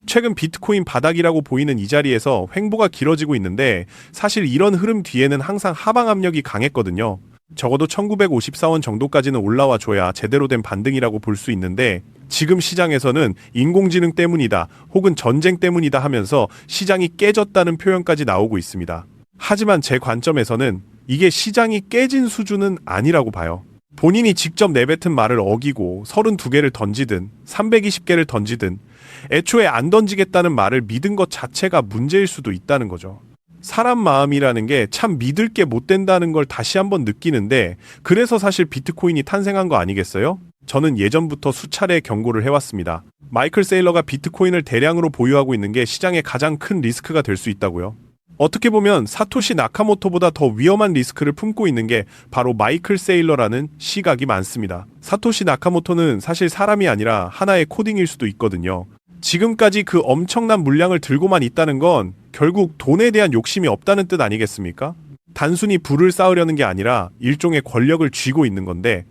최근 비트코인 바닥이라고 보이는 이 자리에서 횡보가 길어지고 있는데 사실 이런 흐름 뒤에는 항상 하방 압력이 강했거든요. 적어도 1954원 정도까지는 올라와 줘야 제대로 된 반등이라고 볼 수 있는데 지금 시장에서는 인공지능 때문이다 혹은 전쟁 때문이다 하면서 시장이 깨졌다는 표현까지 나오고 있습니다. 하지만 제 관점에서는 이게 시장이 깨진 수준은 아니라고 봐요. 본인이 직접 내뱉은 말을 어기고 32개를 던지든 320개를 던지든 애초에 안 던지겠다는 말을 믿은 것 자체가 문제일 수도 있다는 거죠. 사람 마음이라는 게 참 믿을 게 못 된다는 걸 다시 한번 느끼는데 그래서 사실 비트코인이 탄생한 거 아니겠어요? 저는 예전부터 수차례 경고를 해왔습니다. 마이클 세일러가 비트코인을 대량으로 보유하고 있는 게 시장의 가장 큰 리스크가 될 수 있다고요. 어떻게 보면 사토시 나카모토보다 더 위험한 리스크를 품고 있는 게 바로 마이클 세일러라는 시각이 많습니다. 사토시 나카모토는 사실 사람이 아니라 하나의 코딩일 수도 있거든요. 지금까지 그 엄청난 물량을 들고만 있다는 건 결국 돈에 대한 욕심이 없다는 뜻 아니겠습니까? 단순히 부를 쌓으려는 게 아니라 일종의 권력을 쥐고 있는 건데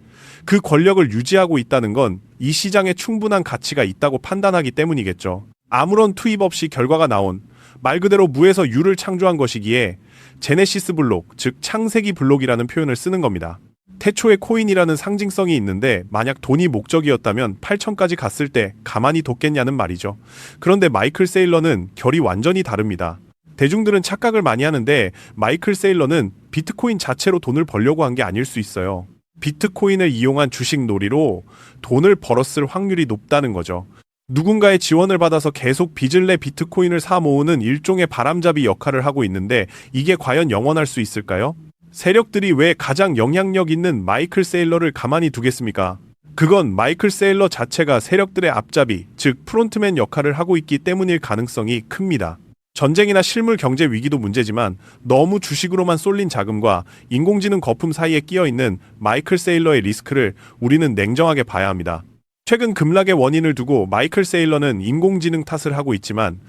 그 권력을 유지하고 있다는 건 이 시장에 충분한 가치가 있다고 판단하기 때문이겠죠. 아무런 투입 없이 결과가 나온 말 그대로 무에서 유를 창조한 것이기에 제네시스 블록, 즉 창세기 블록이라는 표현을 쓰는 겁니다. 태초의 코인이라는 상징성이 있는데 만약 돈이 목적이었다면 8천까지 갔을 때 가만히 뒀겠냐는 말이죠. 그런데 마이클 세일러는 결이 완전히 다릅니다. 대중들은 착각을 많이 하는데 마이클 세일러는 비트코인 자체로 돈을 벌려고 한 게 아닐 수 있어요. 비트코인을 이용한 주식 놀이로 돈을 벌었을 확률이 높다는 거죠. 누군가의 지원을 받아서 계속 빚을 내 비트코인을 사 모으는 일종의 바람잡이 역할을 하고 있는데 이게 과연 영원할 수 있을까요? 세력들이 왜 가장 영향력 있는 마이클 세일러를 가만히 두겠습니까? 그건 마이클 세일러 자체가 세력들의 앞잡이, 즉 프론트맨 역할을 하고 있기 때문일 가능성이 큽니다. 전쟁이나 실물 경제 위기도 문제지만 너무 주식으로만 쏠린 자금과 인공지능 거품 사이에 끼어있는 마이클 세일러의 리스크를 우리는 냉정하게 봐야 합니다. 최근 급락의 원인을 두고 마이클 세일러는 인공지능 탓을 하고 있지만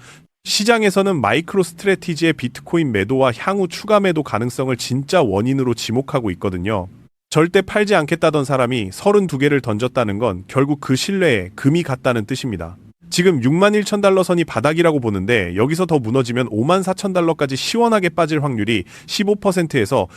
시장에서는 마이크로 스트래티지의 비트코인 매도와 향후 추가 매도 가능성을 진짜 원인으로 지목하고 있거든요. 절대 팔지 않겠다던 사람이 32개를 던졌다는 건 결국 그 신뢰에 금이 갔다는 뜻입니다. 지금 61,000달러 선이 바닥이라고 보는데 여기서 더 무너지면 54,000달러까지 시원하게 빠질 확률이 15%에서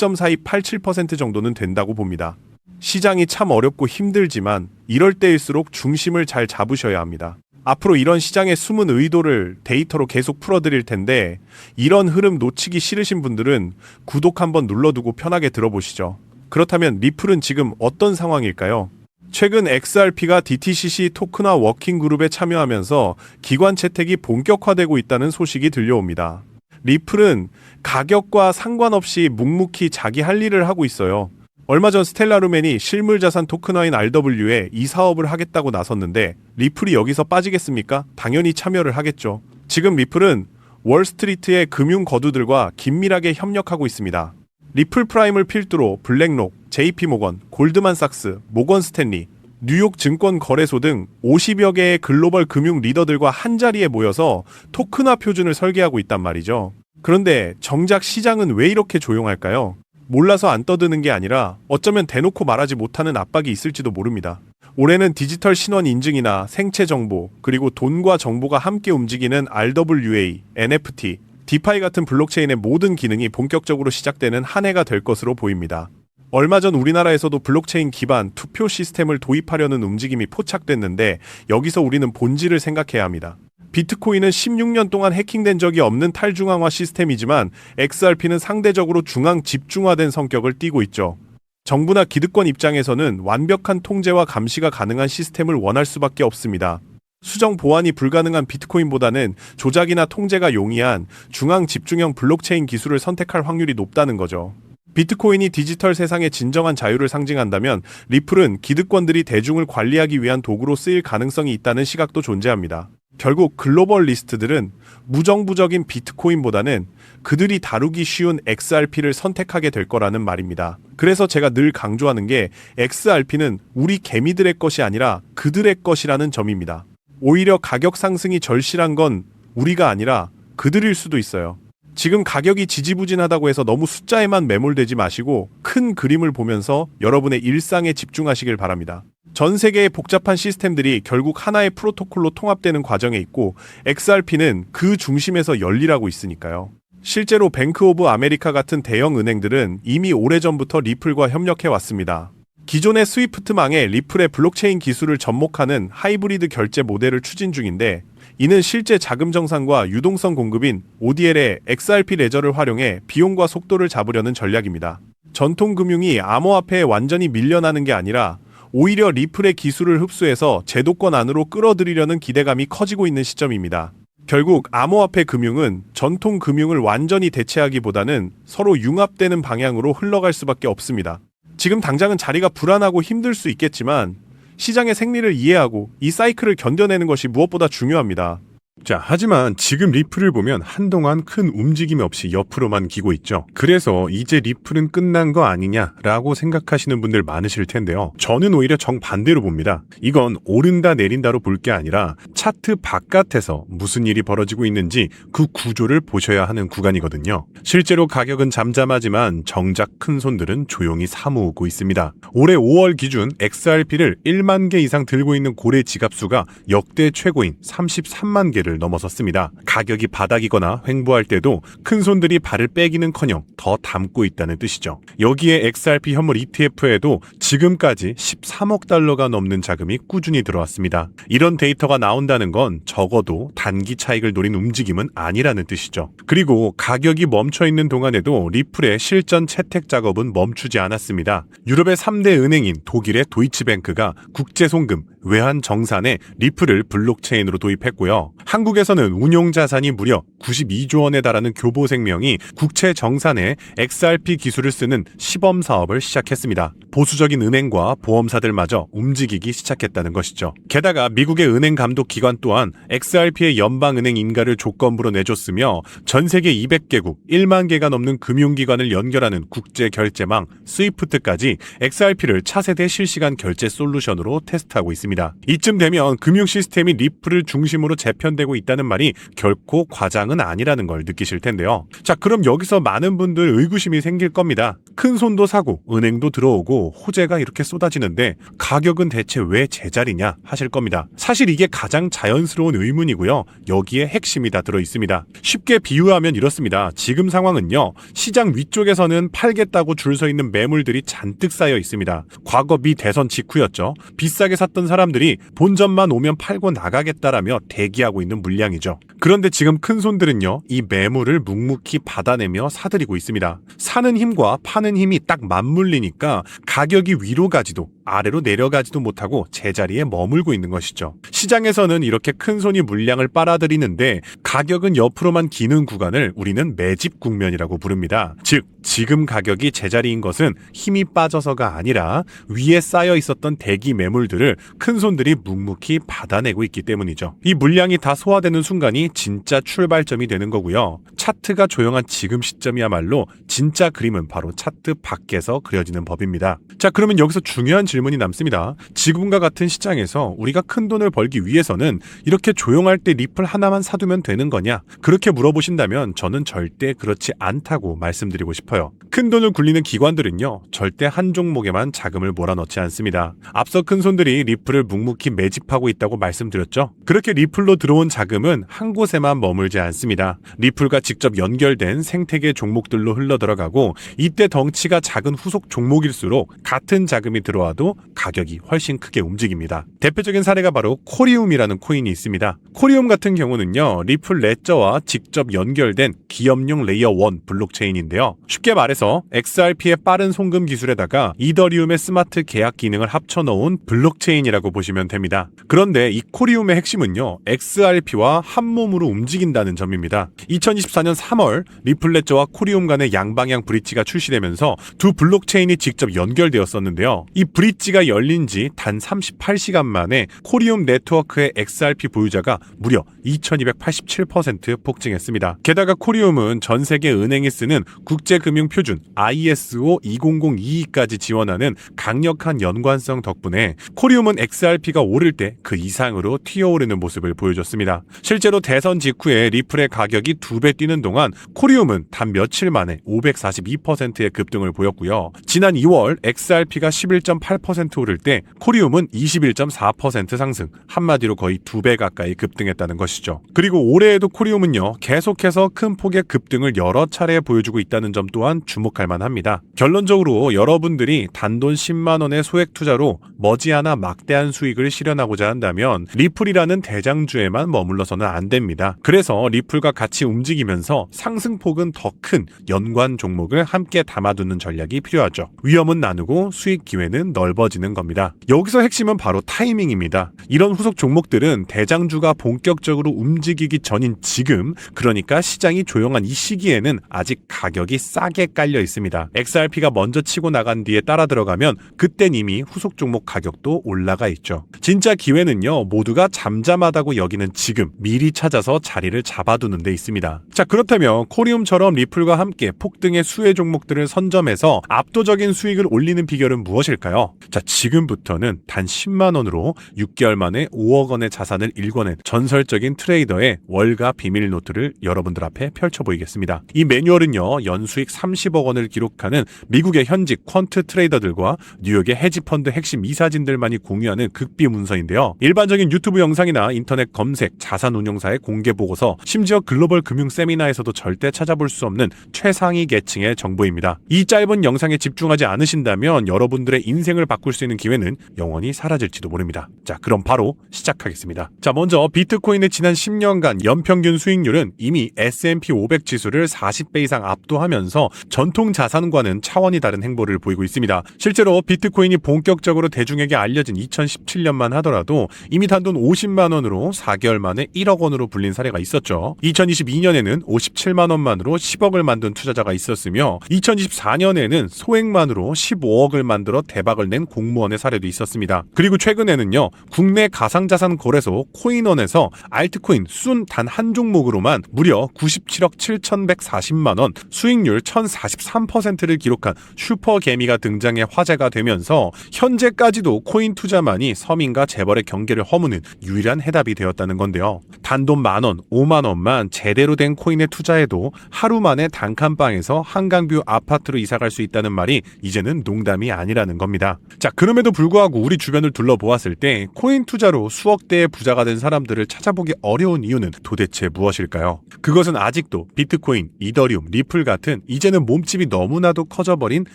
18.4287% 정도는 된다고 봅니다. 시장이 참 어렵고 힘들지만 이럴 때일수록 중심을 잘 잡으셔야 합니다. 앞으로 이런 시장의 숨은 의도를 데이터로 계속 풀어드릴 텐데 이런 흐름 놓치기 싫으신 분들은 구독 한번 눌러두고 편하게 들어보시죠. 그렇다면 리플은 지금 어떤 상황일까요? 최근 XRP가 DTCC 토크나 워킹그룹에 참여하면서 기관 채택이 본격화되고 있다는 소식이 들려옵니다. 리플은 가격과 상관없이 묵묵히 자기 할 일을 하고 있어요. 얼마 전 스텔라루멘이 실물자산 토큰화인 RW에 이 사업을 하겠다고 나섰는데 리플이 여기서 빠지겠습니까? 당연히 참여를 하겠죠. 지금 리플은 월스트리트의 금융 거두들과 긴밀하게 협력하고 있습니다. 리플 프라임을 필두로 블랙록, JP모건, 골드만삭스, 모건 스탠리, 뉴욕 증권 거래소 등 50여 개의 글로벌 금융 리더들과 한자리에 모여서 토큰화 표준을 설계하고 있단 말이죠. 그런데 정작 시장은 왜 이렇게 조용할까요? 몰라서 안 떠드는 게 아니라 어쩌면 대놓고 말하지 못하는 압박이 있을지도 모릅니다. 올해는 디지털 신원 인증이나 생체 정보, 그리고 돈과 정보가 함께 움직이는 RWA, NFT, 디파이 같은 블록체인의 모든 기능이 본격적으로 시작되는 한 해가 될 것으로 보입니다. 얼마 전 우리나라에서도 블록체인 기반 투표 시스템을 도입하려는 움직임이 포착됐는데 여기서 우리는 본질을 생각해야 합니다. 비트코인은 16년 동안 해킹된 적이 없는 탈중앙화 시스템이지만 XRP는 상대적으로 중앙 집중화된 성격을 띠고 있죠. 정부나 기득권 입장에서는 완벽한 통제와 감시가 가능한 시스템을 원할 수밖에 없습니다. 수정 보완이 불가능한 비트코인보다는 조작이나 통제가 용이한 중앙 집중형 블록체인 기술을 선택할 확률이 높다는 거죠. 비트코인이 디지털 세상의 진정한 자유를 상징한다면 리플은 기득권들이 대중을 관리하기 위한 도구로 쓰일 가능성이 있다는 시각도 존재합니다. 결국 글로벌 리스트들은 무정부적인 비트코인보다는 그들이 다루기 쉬운 XRP를 선택하게 될 거라는 말입니다. 그래서 제가 늘 강조하는 게 XRP는 우리 개미들의 것이 아니라 그들의 것이라는 점입니다. 오히려 가격 상승이 절실한 건 우리가 아니라 그들일 수도 있어요. 지금 가격이 지지부진하다고 해서 너무 숫자에만 매몰되지 마시고 큰 그림을 보면서 여러분의 일상에 집중하시길 바랍니다. 전 세계의 복잡한 시스템들이 결국 하나의 프로토콜로 통합되는 과정에 있고 XRP는 그 중심에서 열일하고 있으니까요. 실제로 뱅크 오브 아메리카 같은 대형 은행들은 이미 오래전부터 리플과 협력해 왔습니다. 기존의 스위프트망에 리플의 블록체인 기술을 접목하는 하이브리드 결제 모델을 추진 중인데 이는 실제 자금 정산과 유동성 공급인 ODL의 XRP 레저를 활용해 비용과 속도를 잡으려는 전략입니다. 전통 금융이 암호화폐에 완전히 밀려나는 게 아니라 오히려 리플의 기술을 흡수해서 제도권 안으로 끌어들이려는 기대감이 커지고 있는 시점입니다. 결국 암호화폐 금융은 전통 금융을 완전히 대체하기보다는 서로 융합되는 방향으로 흘러갈 수밖에 없습니다. 지금 당장은 자리가 불안하고 힘들 수 있겠지만 시장의 생리를 이해하고 이 사이클을 견뎌내는 것이 무엇보다 중요합니다. 자, 하지만 지금 리플을 보면 한동안 큰 움직임 없이 옆으로만 기고 있죠. 그래서 이제 리플은 끝난 거 아니냐라고 생각하시는 분들 많으실 텐데요. 저는 오히려 정반대로 봅니다. 이건 오른다 내린다로 볼 게 아니라 차트 바깥에서 무슨 일이 벌어지고 있는지 그 구조를 보셔야 하는 구간이거든요. 실제로 가격은 잠잠하지만 정작 큰 손들은 조용히 사모으고 있습니다. 올해 5월 기준 XRP를 1만 개 이상 들고 있는 고래 지갑수가 역대 최고인 33만 개를 넘어섰습니다. 가격이 바닥이거나 횡보할 때도 큰 손들이 발을 빼기는커녕 더 담고 있다는 뜻이죠. 여기에 XRP 현물 ETF에도 지금까지 13억 달러가 넘는 자금이 꾸준히 들어왔습니다. 이런 데이터가 나온다는 건 적어도 단기 차익을 노린 움직임은 아니라는 뜻이죠. 그리고 가격이 멈춰있는 동안에도 리플의 실전 채택 작업은 멈추지 않았습니다. 유럽의 3대 은행인 독일의 도이치뱅크가 국제송금, 외환 정산에 리플을 블록체인으로 도입했고요. 한국에서는 운용자산이 무려 92조 원에 달하는 교보생명이 국채 정산에 XRP 기술을 쓰는 시범 사업을 시작했습니다. 보수적인 은행과 보험사들마저 움직이기 시작했다는 것이죠. 게다가 미국의 은행 감독 기관 또한 XRP의 연방은행 인가를 조건부로 내줬으며 전 세계 200개국 1만 개가 넘는 금융기관을 연결하는 국제 결제망 스위프트까지 XRP를 차세대 실시간 결제 솔루션으로 테스트하고 있습니다. 이쯤 되면 금융 시스템이 리플을 중심으로 재편되고 있다는 말이 결코 과장은 아니라는 걸 느끼실 텐데요. 자, 그럼 여기서 많은 분들 의구심이 생길 겁니다. 큰 손도 사고 은행도 들어오고 호재가 이렇게 쏟아지는데 가격은 대체 왜 제자리냐 하실 겁니다. 사실 이게 가장 자연스러운 의문이고요. 여기에 핵심이 다 들어 있습니다. 쉽게 비유하면 이렇습니다. 지금 상황은요. 시장 위쪽에서는 팔겠다고 줄 서 있는 매물들이 잔뜩 쌓여 있습니다. 과거 미 대선 직후였죠. 비싸게 샀던 사람들이 본전만 오면 팔고 나가겠다라며 대기하고 있는 물량이죠. 그런데 지금 큰 손들은요. 이 매물을 묵묵히 받아내며 사들이고 있습니다. 사는 힘과 파는 힘이 딱 맞물리니까 가격이 위로 가지도 아래로 내려가지도 못하고 제자리에 머물고 있는 것이죠. 시장에서는 이렇게 큰 손이 물량을 빨아들이는데 가격은 옆으로만 기는 구간을 우리는 매집 국면이라고 부릅니다. 즉 지금 가격이 제자리인 것은 힘이 빠져서가 아니라 위에 쌓여 있었던 대기 매물들을 큰 손들이 묵묵히 받아내고 있기 때문이죠. 이 물량이 다 소화되는 순간이 진짜 출발점이 되는 거고요. 차트가 조용한 지금 시점이야말로 진짜 그림은 바로 차트 밖에서 그려지는 법입니다. 자, 그러면 여기서 중요한 질문이 남습니다. 지금과 같은 시장에서 우리가 큰 돈을 벌기 위해서는 이렇게 조용할 때 리플 하나만 사두면 되는 거냐? 그렇게 물어보신다면 저는 절대 그렇지 않다고 말씀드리고 싶어요. 큰 돈을 굴리는 기관들은요. 절대 한 종목에만 자금을 몰아넣지 않습니다. 앞서 큰 손들이 리플을 묵묵히 매집하고 있다고 말씀드렸죠. 그렇게 리플로 들어온 자금은 한 곳에만 머물지 않습니다. 리플과 직접 연결된 생태계 종목들로 흘러들어가고 이때 덩치가 작은 후속 종목일수록 같은 자금이 들어와도 가격이 훨씬 크게 움직입니다. 대표적인 사례가 바로 코리움이라는 코인이 있습니다. 코리움 같은 경우는요. 리플 레저와 직접 연결된 기업용 레이어 1 블록체인인데요. 쉽게 말해서 XRP의 빠른 송금 기술에다가 이더리움의 스마트 계약 기능을 합쳐놓은 블록체인이라고 보시면 됩니다. 그런데 이 코리움의 핵심은요. XRP와 한몸으로 움직인다는 점입니다. 2024년 3월 리플 레저와 코리움 간의 양방향 브릿지가 출시되면서 두 블록체인이 직접 연결되었었는데요. 이 브릿지가 열린 지 단 38시간 만에 코리움 네트워크의 XRP 보유자가 무려 2287% 폭증했습니다. 게다가 코리움은 전 세계 은행이 쓰는 국제금융표준 ISO 20022까지 지원하는 강력한 연관성 덕분에 코리움은 XRP가 오를 때 그 이상으로 튀어오르는 모습을 보여줬습니다. 실제로 대선 직후에 리플의 가격이 2배 뛰는 동안 코리움은 단 며칠 만에 542%의 급등을 보였고요. 지난 2월 XRP가 11.8% 오를 때 코리움은 21.4% 상승, 한마디로 거의 2배 가까이 급등했다는 것이죠. 그리고 올해에도 코리움은요, 계속해서 큰 폭의 급등을 여러 차례 보여주고 있다는 점 또한 주목할 만합니다. 결론적으로 여러분들이 단돈 10만 원의 소액 투자로 머지않아 막대한 수익을 실현하고자 한다면 리플이라는 대장주에만 머물러서는 안 됩니다. 그래서 리플과 같이 움직이면서 상승폭은 더 큰 연관 종목을 함께 담아두는 전략이 필요하죠. 위험은 나누고 수익 기회는 넓어지는 겁니다. 여기서 핵심은 바로 타이밍입니다. 이런 후속 종목들은 대장주가 본격적으로 움직이기 전인 지금, 그러니까 시장이 조용한 이 시기에는 아직 가격이 싸게 깔려 있습니다. XRP가 먼저 치고 나간 뒤에 따라 들어가면 그땐 이미 후속 종목 가격도 올라가 있죠. 진짜 기회는요, 모두가 잠잠하다고 여기는 지금 미리 찾아서 자리를 잡아두는 데 있습니다. 자, 그렇다면 코리움처럼 리플과 함께 폭등의 수혜 종목들을 선점해서 압도적인 수익을 올리는 비결은 무엇일까요? 자, 지금부터는 단 10만 원으로 6개월 만에 5억 원의 자산을 일궈낸 전설적인 트레이더의 월가 비밀 노트를 여러분들 앞에 펼쳐 보이겠습니다. 이 매뉴얼은요, 연수익 30억 원을 기록하는 미국의 현직 퀀트 트레이더들과 뉴욕의 헤지펀드 핵심 이사진들만이 공유하는 극비 문서인데요. 일반적인 유튜브 영상이나 인터넷 검색, 자산운용사의 공개 보고서, 심지어 글로벌 금융 세미나에서도 절대 찾아볼 수 없는 최상위 계층의 정보입니다. 이 짧은 영상에 집중하지 않으신다면 여러분들의 인생을 바꿀 수 있는 기회는 영원히 사라질지도 모릅니다. 자, 그럼 바로 시작하겠습니다. 자, 먼저 비트코인의 지난 10년간 연평균 수익률은 이미 S&P 500 지수를 40배 이상 압도하면서 전통 자산과는 차원이 다른 행보를 보이고 있습니다. 실제로 비트코인이 본격적으로 대중에게 알려진 2017년만 하더라도 이미 단돈 50만 원으로 4개월 만에 1억 원으로 불린 사례가 있었죠. 2022년에는 57만 원만으로 10억을 만든 투자자가 있었으며 2024년에는 소액만으로 15억을 만들어 대박을 낸 공무원의 사례도 있었습니다. 그리고 최근에는요, 국내 가상자산 거래소 코인원에서 알트코인 순 단 한 종목으로만 무려 97억 7,140만 원, 수익률 1,043%를 기록한 슈퍼개미가 등장해 화제가 되면서 현재까지도 코인 투자만이 서민과 재벌의 경계를 허무는 유일한 해답이 되었다는 건데요. 단돈 만원, 5만 원만 제대로 된 코인에 투자해도 하루 만에 단칸방에서 한강뷰 아파트로 이사갈 수 있다는 말이 이제는 농담이 아니라는 겁니다. 자, 그럼에도 불구하고 우리 주변을 둘러보았을 때 코인 투자로 수억대의 부자가 된 사람들을 찾아보기 어려운 이유는 도대체 무엇일까요? 그것은 아직도 비트코인, 이더리움, 리플 같은 이제는 몸집이 너무나도 커져버린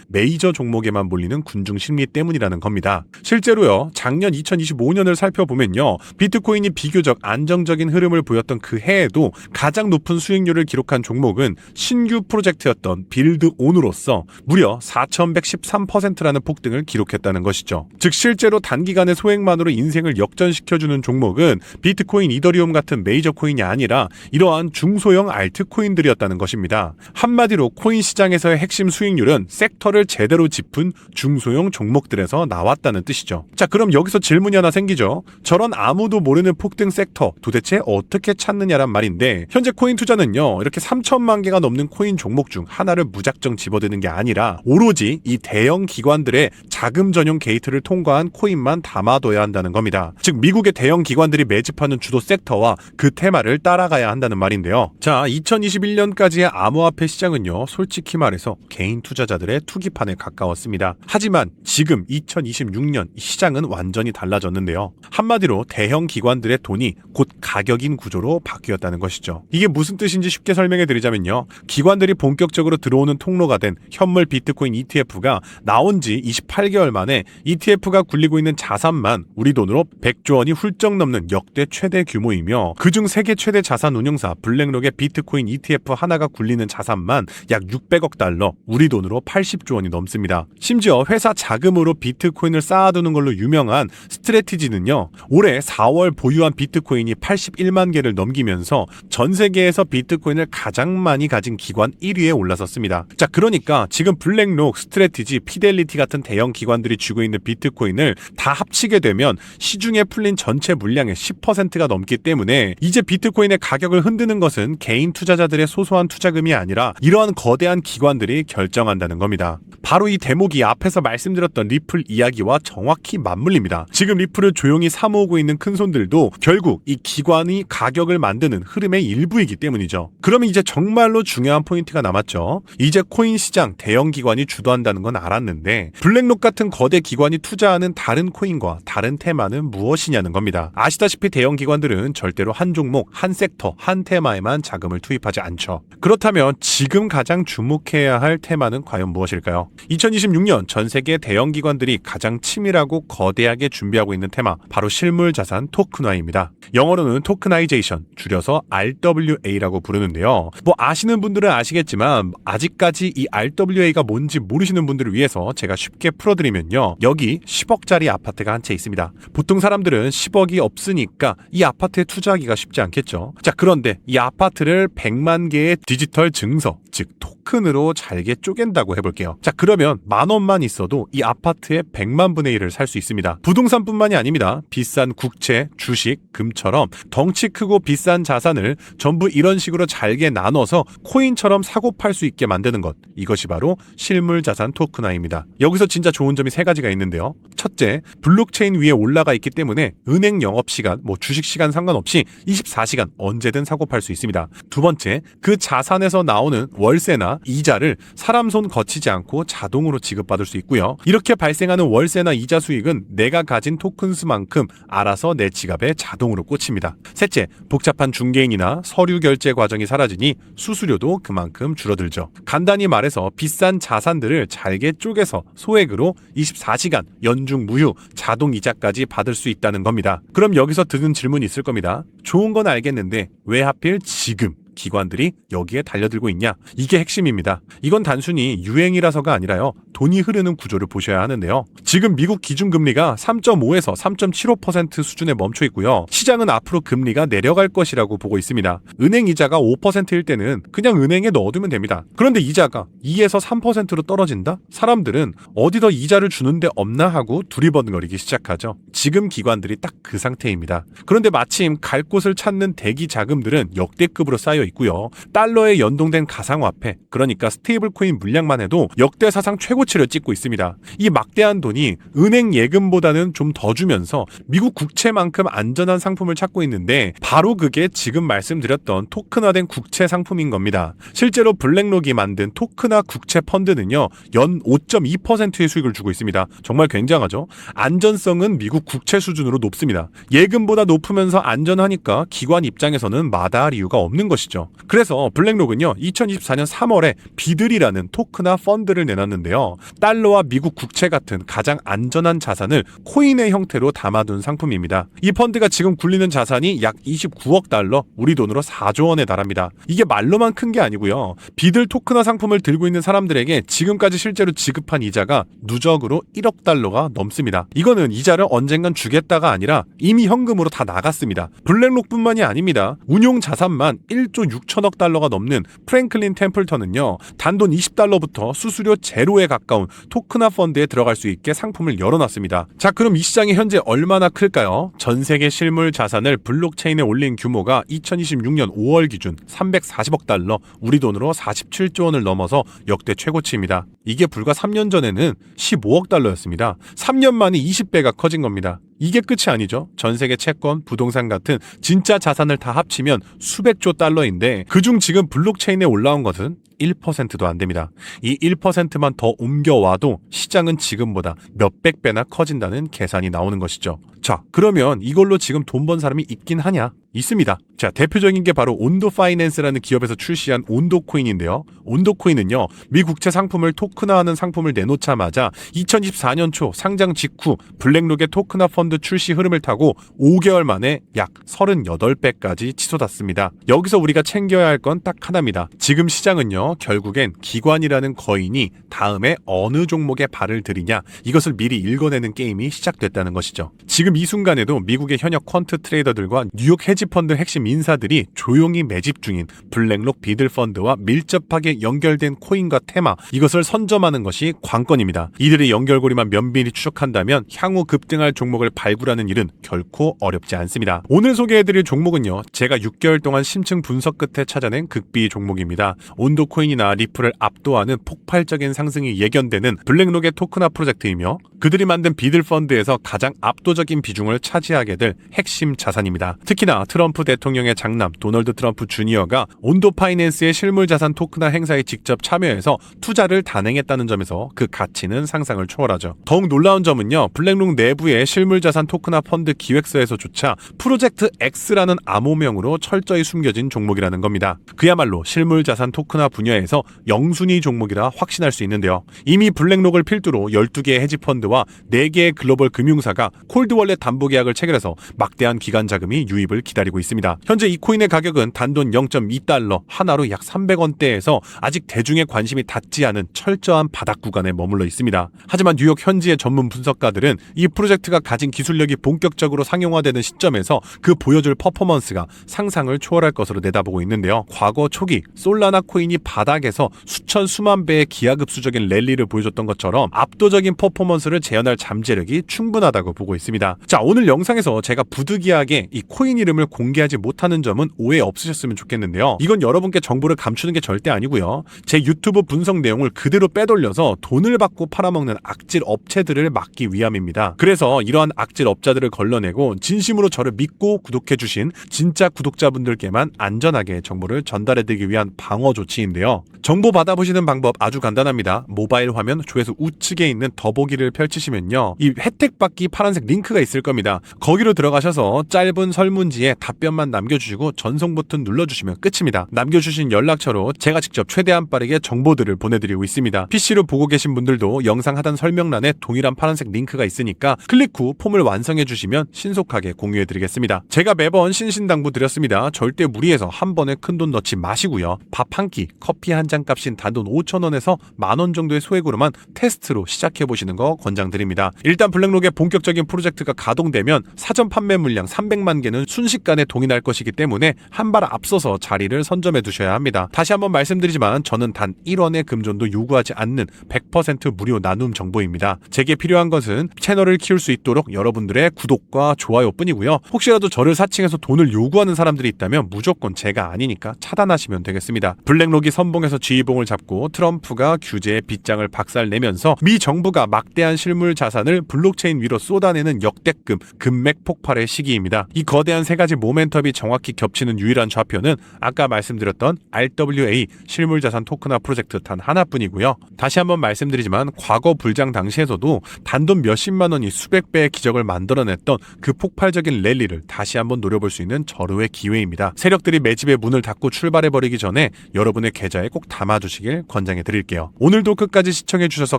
메이저 종목에만 몰리는 군중 심리 때문이라는 겁니다. 실제로요, 작년 2025년을 살펴보면요, 비트코인이 비교적 안정적인 흐름을 보였던 그 해에도 가장 높은 수익률을 기록한 종목은 신규 프로젝트였던 빌드온으로서 무려 4,113%라는 폭등을 기록했다는 것이죠. 즉 실제로 단기간의 소액만으로 인생을 역전시켜주는 종목은 비트코인, 이더리움 같은 메이저 코인이 아니라 이러한 중소형 알트코인들이었다는 것입니다. 한마디로 코인 시장에서의 핵심 수익률은 섹터를 제대로 짚은 중소형 종목들에서 나왔다는 뜻이죠. 자, 그럼 여기서 질문이 하나 생기죠. 저런 아무도 모르는 폭등 섹터 도대체 어떻게 찾느냐란 말인데, 현재 코인 투자는요, 이렇게 3천만 개가 넘는 코인 종목 중 하나를 무작정 집어드는 게 아니라 오로지 이 대형 기관들의 자금 전용 게이트를 통과한 코인만 담아둬야 한다는 겁니다. 즉 미국의 대형 기관들이 매집하는 주도 섹터와 그 테마를 따라가야 한다는 말인데요. 자, 2021년까지의 암호화폐 시장은요, 솔직히 말해서 개인 투자자들의 투기판에 가까웠습니다. 하지만 지금 2026년 시장은 완전히 달라졌는데요. 한마디로 대형 기관들의 돈이 곧 가격인 구조로 바뀌었다는 것이죠. 이게 무슨 뜻인지 쉽게 설명해 드리자면요, 기관들이 본격적으로 들어오는 통로가 된 현물 비트코인 ETF가 나온 지 28개월 만에 ETF가 굴리고 있는 자산만 우리 돈으로 100조 원이 훌쩍 넘는 역대 최대 규모이며, 그중 세계 최대 자산 운용사 블랙록의 비트코인 ETF 하나가 굴리는 자산만 약 600억 달러, 우리 돈으로 80조 원이 넘습니다. 심지어 회사 자금으로 비트코인을 쌓아두는 걸로 유명한 스트래티지는요, 올해 4월 보유한 비트코인이 81만 개를 넘기면서 전 세계에서 비트코인을 가장 많이 가진 기관 1위에 올라섰습니다. 자, 그러니까 지금 블랙록, 스트래티지, 피델리티 같은 대형 기관들이 쥐고 있는 비트코인을 다 합치게 되면 시중에 풀린 전체 물량의 10%가 넘기 때문에 때문에 이제 비트코인의 가격을 흔드는 것은 개인 투자자들의 소소한 투자금이 아니라 이러한 거대한 기관들이 결정한다는 겁니다. 바로 이 대목이 앞에서 말씀드렸던 리플 이야기와 정확히 맞물립니다. 지금 리플을 조용히 사모으고 있는 큰손들도 결국 이 기관이 가격을 만드는 흐름의 일부이기 때문이죠. 그러면 이제 정말로 중요한 포인트가 남았죠. 이제 코인 시장 대형 기관이 주도한다는 건 알았는데 블랙록 같은 거대 기관이 투자하는 다른 코인과 다른 테마는 무엇이냐는 겁니다. 아시다시피 대형 기관들은 절대로 한 종목, 한 섹터, 한 테마에만 자금을 투입하지 않죠. 그렇다면 지금 가장 주목해야 할 테마는 과연 무엇일까요? 2026년 전 세계 대형 기관들이 가장 치밀하고 거대하게 준비하고 있는 테마, 바로 실물 자산 토큰화입니다. 영어로는 토크나이제이션, 줄여서 RWA라고 부르는데요. 아시는 분들은 아시겠지만 아직까지 이 RWA가 뭔지 모르시는 분들을 위해서 제가 쉽게 풀어드리면요. 여기 10억짜리 아파트가 한 채 있습니다. 보통 사람들은 10억이 없으니까 이 아파트에 투자하기가 쉽지 않겠죠. 자, 그런데 이 아파트를 100만 개의 디지털 증서, 즉 토큰으로 잘게 쪼갠다고 해볼게요. 자, 그러면 10,000원만 있어도 이 아파트의 100만 분의 1을 살 수 있습니다. 부동산뿐만이 아닙니다. 비싼 국채, 주식, 금처럼 덩치 크고 비싼 자산을 전부 이런 식으로 잘게 나눠서 코인처럼 사고 팔 수 있게 만드는 것, 이것이 바로 실물 자산 토큰화입니다. 여기서 진짜 좋은 점이 3가지가 있는데요. 첫째, 블록체인 위에 올라가 있기 때문에 은행 영업시간, 주식시간 상관없이 24시간 언제든 사고 팔 수 있습니다. 두 번째, 그 자산에서 나오는 월세나 이자를 사람 손 거치지 않고 자동으로 지급받을 수 있고요. 이렇게 발생하는 월세나 이자 수익은 내가 가진 토큰 수만큼 알아서 내 지갑에 자동으로 꽂힙니다. 셋째, 복잡한 중개인이나 서류 결제 과정이 사라지니 수수료도 그만큼 줄어들죠. 간단히 말해서 비싼 자산들을 잘게 쪼개서 소액으로 24시간 연중 무휴 자동 이자까지 받을 수 있다는 겁니다. 그럼 여기서 드는 질문이 있을 겁니다. 좋은 건 알겠는데 왜 하필 지금 기관들이 여기에 달려들고 있냐? 이게 핵심입니다. 이건 단순히 유행이라서가 아니라요. 돈이 흐르는 구조를 보셔야 하는데요. 지금 미국 기준금리가 3.5에서 3.75% 수준에 멈춰 있고요. 시장은 앞으로 금리가 내려갈 것이라고 보고 있습니다. 은행 이자가 5%일 때는 그냥 은행에 넣어두면 됩니다. 그런데 이자가 2에서 3%로 떨어진다? 사람들은 어디 더 이자를 주는데 없나 하고 두리번거리기 시작하죠. 지금 기관들이 딱 그 상태입니다. 그런데 마침 갈 곳을 찾는 대기 자금들은 역대급으로 쌓여 있고요. 달러에 연동된 가상화폐, 그러니까 스테이블 코인 물량만 해도 역대 사상 최고치를 찍고 있습니다. 이 막대한 돈이 은행 예금보다는 좀 더 주면서 미국 국채만큼 안전한 상품을 찾고 있는데 바로 그게 지금 말씀드렸던 토큰화된 국채 상품인 겁니다. 실제로 블랙록이 만든 토큰화 국채 펀드는요. 연 5.2%의 수익을 주고 있습니다. 정말 굉장하죠? 안전성은 미국 국채 수준으로 높습니다. 예금보다 높으면서 안전하니까 기관 입장에서는 마다할 이유가 없는 것이죠. 그래서 블랙록은요. 2024년 3월에 비들이라는 토크나 펀드를 내놨는데요. 달러와 미국 국채 같은 가장 안전한 자산을 코인의 형태로 담아둔 상품입니다. 이 펀드가 지금 굴리는 자산이 약 29억 달러, 우리 돈으로 4조 원에 달합니다. 이게 말로만 큰 게 아니고요. 비들 토크나 상품을 들고 있는 사람들에게 지금까지 실제로 지급한 이자가 누적으로 1억 달러가 넘습니다. 이거는 이자를 언젠간 주겠다가 아니라 이미 현금으로 다 나갔습니다. 블랙록뿐만이 아닙니다. 운용 자산만 1조 6천억 달러가 넘는 프랭클린 템플턴은요. 단돈 20달러부터 수수료 제로에 가까운 토크나 펀드에 들어갈 수 있게 상품을 열어놨습니다. 자, 그럼 이 시장이 현재 얼마나 클까요? 전 세계 실물 자산을 블록체인에 올린 규모가 2026년 5월 기준 340억 달러, 우리 돈으로 47조 원을 넘어서 역대 최고치입니다. 이게 불과 3년 전에는 15억 달러였습니다. 3년 만에 20배가 커진 겁니다. 이게 끝이 아니죠. 전 세계 채권, 부동산 같은 진짜 자산을 다 합치면 수백조 달러인데 그중 지금 블록체인에 올라온 것은 1%도 안 됩니다. 이 1%만 더 옮겨와도 시장은 지금보다 몇백 배나 커진다는 계산이 나오는 것이죠. 자, 그러면 이걸로 지금 돈 번 사람이 있긴 하냐? 있습니다. 자, 대표적인 게 바로 온도 파이낸스라는 기업에서 출시한 온도 코인인데요. 온도 코인은요, 미 국채 상품을 토큰화하는 상품을 내놓자마자 2024년 초 상장 직후 블랙록의 토큰화 펀드 출시 흐름을 타고 5개월 만에 약 38배까지 치솟았습니다. 여기서 우리가 챙겨야 할 건 딱 하나입니다. 지금 시장은요, 결국엔 기관이라는 거인이 다음에 어느 종목에 발을 들이냐, 이것을 미리 읽어내는 게임이 시작됐다는 것이죠. 지금 이 순간에도 미국의 현역 퀀트 트레이더들과 뉴욕 헤지펀드 핵심 인사들이 조용히 매집 중인 블랙록 비들펀드와 밀접하게 연결된 코인과 테마, 이것을 선점하는 것이 관건입니다. 이들의 연결고리만 면밀히 추적한다면 향후 급등할 종목을 발굴하는 일은 결코 어렵지 않습니다. 오늘 소개해드릴 종목은요, 제가 6개월 동안 심층 분석 끝에 찾아낸 극비 종목입니다. 온도코인이나 리플을 압도하는 폭발적인 상승이 예견되는 블랙록의 토크나 프로젝트이며 그들이 만든 비들펀드에서 가장 압도적인 비중을 차지하게 될 핵심 자산입니다. 특히나 트럼프 대통령의 장남 도널드 트럼프 주니어가 온도 파이낸스의 실물자산 토크나 행사에 직접 참여해서 투자를 단행했다는 점에서 그 가치는 상상을 초월하죠. 더욱 놀라운 점은요, 블랙록 내부의 실물자산 토크나 펀드 기획서에서조차 프로젝트 X라는 암호명으로 철저히 숨겨진 종목이라는 겁니다. 그야말로 실물자산 토크나 분야에서 영순위 종목이라 확신할 수 있는데요. 이미 블랙록을 필두로 12개의 헤지펀드와 4개의 글로벌 금융사가 콜드월렛 담보계약을 체결해서 막대한 기관 자금이 유입을 기다리고 있습니다. 현재 이 코인의 가격은 단돈 0.2달러, 하나로 약 300원대에서 아직 대중의 관심이 닿지 않은 철저한 바닥 구간에 머물러 있습니다. 하지만 뉴욕 현지의 전문 분석가들은 이 프로젝트가 가진 기술력이 본격적으로 상용화되는 시점에서 그 보여줄 퍼포먼스가 상상을 초월할 것으로 내다보고 있는데요. 과거 초기 솔라나 코인이 바닥에서 수천 수만 배의 기하급수적인 랠리를 보여줬던 것처럼 압도적인 퍼포먼스를 재현할 잠재력이 충분하다고 보고 있습니다. 자, 오늘 영상에서 제가 부득이하게 이 코인 이름을 공개하지 못하는 점은 오해 없으셨으면 좋겠는데요. 이건 여러분께 정보를 감추는 게 절대 아니고요. 제 유튜브 분석 내용을 그대로 빼돌려서 돈을 받고 팔아먹는 악질 업체들을 막기 위함입니다. 그래서 이러한 악질 업자들을 걸러내고 진심으로 저를 믿고 구독해주신 진짜 구독자분들께만 안전하게 정보를 전달해드리기 위한 방어 조치인데요. 정보 받아보시는 방법 아주 간단합니다. 모바일 화면 조회수 우측에 있는 더보기를 펼치시면요, 이 혜택 받기 파란색 링크가 있을 겁니다. 거기로 들어가셔서 짧은 설문지에 답변만 남겨주시고 전송 버튼 눌러주시면 끝입니다. 남겨주신 연락처로 제가 직접 최대한 빠르게 정보들을 보내드리고 있습니다. PC로 보고 계신 분들도 영상 하단 설명란에 동일한 파란색 링크가 있으니까 클릭 후 폼을 완성해주시면 신속하게 공유해드리겠습니다. 제가 매번 신신당부 드렸습니다. 절대 무리해서 한 번에 큰돈 넣지 마시고요. 밥 한 끼, 커피 한 잔 값인 단돈 5,000원에서 만원 정도의 소액으로만 테스트로 시작해보시는 거 권장드립니다. 일단 블랙록의 본격적인 프로젝트가 가동되면 사전 판매 물량 300만 개는 순식간에 동인할 것이기 때문에 한 발 앞서서 자리를 선점해 두셔야 합니다. 다시 한번 말씀드리지만 저는 단 1원의 금전도 요구하지 않는 100% 무료 나눔 정보입니다. 제게 필요한 것은 채널을 키울 수 있도록 여러분들의 구독과 좋아요 뿐이고요. 혹시라도 저를 사칭해서 돈을 요구하는 사람들이 있다면 무조건 제가 아니니까 차단하시면 되겠습니다. 블랙록이 선봉에서 지휘봉을 잡고 트럼프가 규제의 빗장을 박살내면서 미 정부가 막대한 실물 자산을 블록체인 위로 쏟아내는 역대급 금맥 폭발의 시기입니다. 이 거대한 세 가지 모멘텀이 정확히 겹치는 유일한 좌표는 아까 말씀드렸던 RWA 실물자산 토크나 프로젝트 단 하나뿐이고요. 다시 한번 말씀드리지만 과거 불장 당시에서도 단돈 몇십만 원이 수백 배의 기적을 만들어냈던 그 폭발적인 랠리를 다시 한번 노려볼 수 있는 절호의 기회입니다. 세력들이 매집의 문을 닫고 출발해버리기 전에 여러분의 계좌에 꼭 담아주시길 권장해 드릴게요. 오늘도 끝까지 시청해주셔서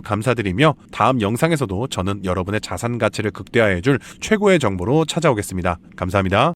감사드리며 다음 영상에서도 저는 여러분의 자산 가치를 극대화해줄 최고의 정보로 찾아오겠습니다. 감사합니다.